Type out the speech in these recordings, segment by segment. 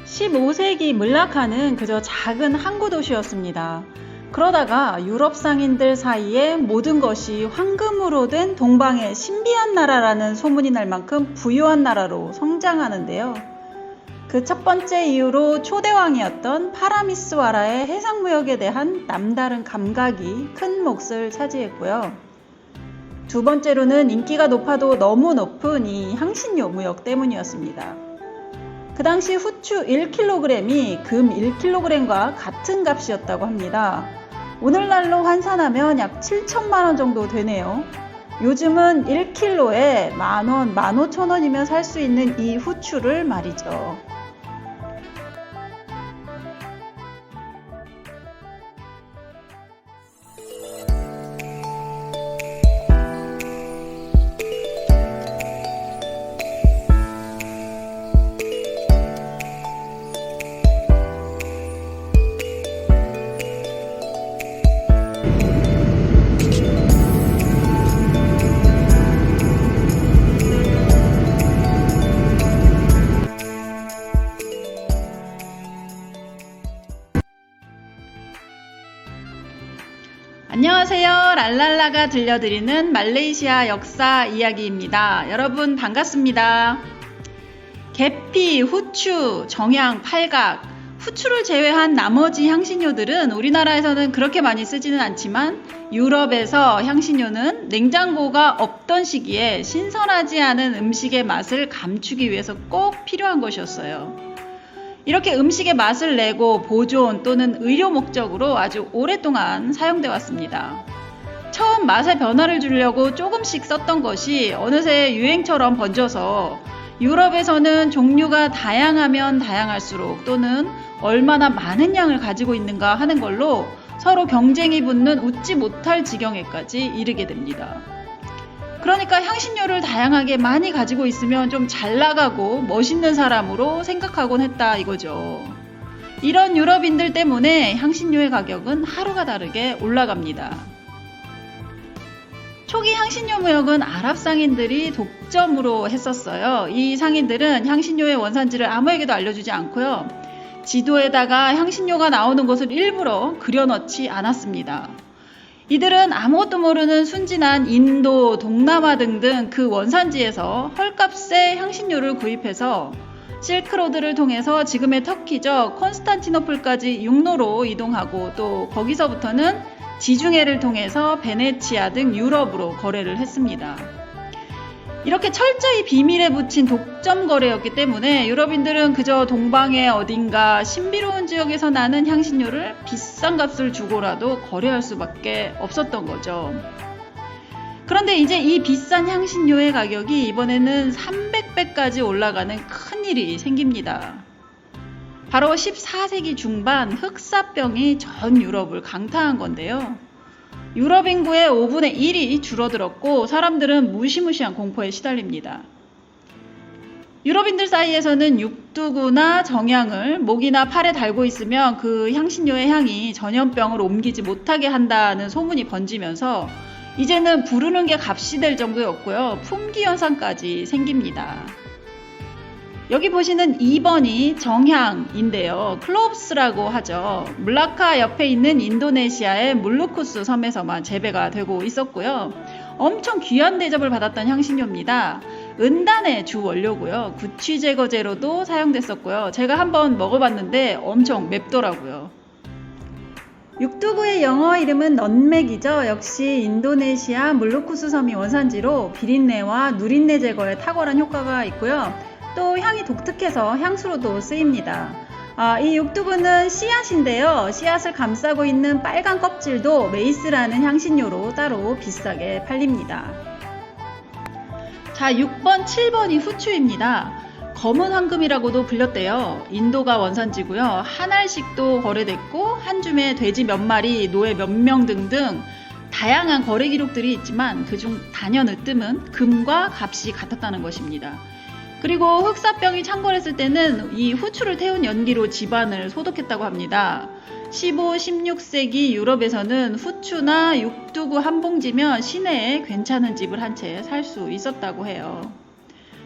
15세기 물라카는 그저 작은 항구 도시였습니다. 그러다가 유럽 상인들 사이에 모든 것이 황금으로 된 동방의 신비한 나라라는 소문이 날 만큼 부유한 나라로 성장하는데요. 그 첫 번째 이유로 초대왕이었던 파라미스와라의 해상무역에 대한 남다른 감각이 큰 몫을 차지했고요. 두 번째로는 인기가 높아도 너무 높은 이 향신료 무역 때문이었습니다. 그 당시 후추 1kg이 금 1kg과 같은 값이었다고 합니다. 오늘날로 환산하면 약 7천만원 정도 되네요. 요즘은 1kg에 만원, 15,000원이면 살 수 있는 이 후추를 말이죠. 안녕하세요. 랄랄라가 들려드리는 말레이시아 역사 이야기입니다. 여러분 반갑습니다. 계피, 후추, 정향, 팔각, 후추를 제외한 나머지 향신료들은 우리나라에서는 그렇게 많이 쓰지는 않지만 유럽에서 향신료는 냉장고가 없던 시기에 신선하지 않은 음식의 맛을 감추기 위해서 꼭 필요한 것이었어요. 이렇게 음식의 맛을 내고 보존 또는 의료 목적으로 아주 오랫동안 사용되어 왔습니다. 처음 맛의 변화를 주려고 조금씩 썼던 것이 어느새 유행처럼 번져서 유럽에서는 종류가 다양하면 다양할수록 또는 얼마나 많은 양을 가지고 있는가 하는 걸로 서로 경쟁이 붙는 웃지 못할 지경에까지 이르게 됩니다. 그러니까 향신료를 다양하게 많이 가지고 있으면 좀 잘 나가고 멋있는 사람으로 생각하곤 했다 이거죠. 이런 유럽인들 때문에 향신료의 가격은 하루가 다르게 올라갑니다. 초기 향신료 무역은 아랍 상인들이 독점으로 했었어요. 이 상인들은 향신료의 원산지를 아무에게도 알려주지 않고요. 지도에다가 향신료가 나오는 곳을 일부러 그려넣지 않았습니다. 이들은 아무것도 모르는 순진한 인도, 동남아 등등 그 원산지에서 헐값에 향신료를 구입해서 실크로드를 통해서 지금의 터키죠. 콘스탄티노플까지 육로로 이동하고 또 거기서부터는 지중해를 통해서 베네치아 등 유럽으로 거래를 했습니다. 이렇게 철저히 비밀에 붙인 독점 거래였기 때문에 유럽인들은 그저 동방의 어딘가 신비로운 지역에서 나는 향신료를 비싼 값을 주고라도 거래할 수밖에 없었던 거죠. 그런데 이제 이 비싼 향신료의 가격이 이번에는 300배까지 올라가는 큰일이 생깁니다. 바로 14세기 중반 흑사병이 전 유럽을 강타한 건데요. 유럽 인구의 5분의 1이 줄어들었고 사람들은 무시무시한 공포에 시달립니다. 유럽인들 사이에서는 육두구나 정향을 목이나 팔에 달고 있으면 그 향신료의 향이 전염병을 옮기지 못하게 한다는 소문이 번지면서 이제는 부르는 게 값이 될 정도였고요. 품귀 현상까지 생깁니다. 여기 보시는 2번이 정향인데요. 클로브스라고 하죠. 물라카 옆에 있는 인도네시아의 물루쿠스 섬에서만 재배가 되고 있었고요. 엄청 귀한 대접을 받았던 향신료입니다. 은단의 주 원료고요. 구취 제거제로도 사용됐었고요. 제가 한번 먹어봤는데 엄청 맵더라고요. 육두구의 영어 이름은 넌맥이죠. 역시 인도네시아 물루쿠스 섬이 원산지로 비린내와 누린내 제거에 탁월한 효과가 있고요. 또 향이 독특해서 향수로도 쓰입니다. 이 육두구는 씨앗인데요. 씨앗을 감싸고 있는 빨간 껍질도 메이스라는 향신료로 따로 비싸게 팔립니다. 자, 6번, 7번이 후추입니다. 검은 황금이라고도 불렸대요. 인도가 원산지고요. 한 알씩도 거래됐고 한 줌에 돼지 몇 마리, 노예 몇 명 등등 다양한 거래 기록들이 있지만 그중 단연 으뜸은 금과 값이 같았다는 것입니다. 그리고 흑사병이 창궐했을 때는 이 후추를 태운 연기로 집안을 소독했다고 합니다. 15, 16세기 유럽에서는 후추나 육두구 한 봉지면 시내에 괜찮은 집을 한 채 살 수 있었다고 해요.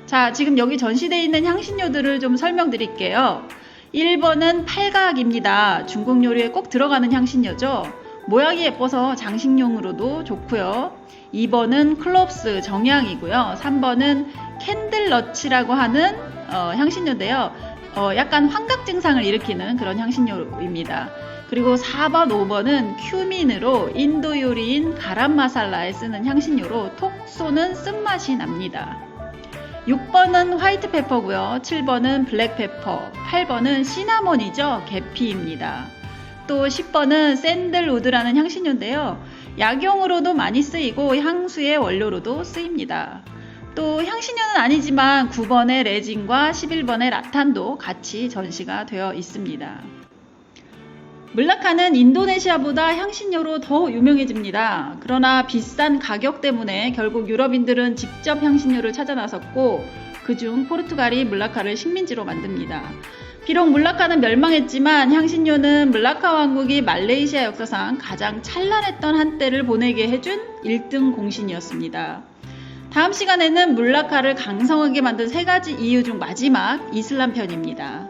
자, 지금 여기 전시되어 있는 향신료들을 좀 설명드릴게요. 1번은 팔각입니다. 중국 요리에 꼭 들어가는 향신료죠. 모양이 예뻐서 장식용으로도 좋고요. 2번은 클롭스 정향이고요. 3번은 캔들너치라고 하는 향신료인데요. 약간 환각 증상을 일으키는 그런 향신료입니다. 그리고 4번, 5번은 큐민으로 인도 요리인 가람마살라에 쓰는 향신료로 톡 쏘는 쓴맛이 납니다. 6번은 화이트 페퍼고요. 7번은 블랙 페퍼, 8번은 시나몬이죠. 계피입니다. 또 10번은 샌들우드라는 향신료인데요. 약용으로도 많이 쓰이고 향수의 원료로도 쓰입니다. 또 향신료는 아니지만 9번의 레진과 11번의 라탄도 같이 전시가 되어 있습니다. 물라카는 인도네시아보다 향신료로 더 유명해집니다. 그러나 비싼 가격 때문에 결국 유럽인들은 직접 향신료를 찾아 나섰고 그중 포르투갈이 물라카를 식민지로 만듭니다. 비록 물라카는 멸망했지만 향신료는 물라카 왕국이 말레이시아 역사상 가장 찬란했던 한때를 보내게 해준 1등 공신이었습니다. 다음 시간에는 물라카를 강성하게 만든 3가지 이유 중 마지막 이슬람 편입니다.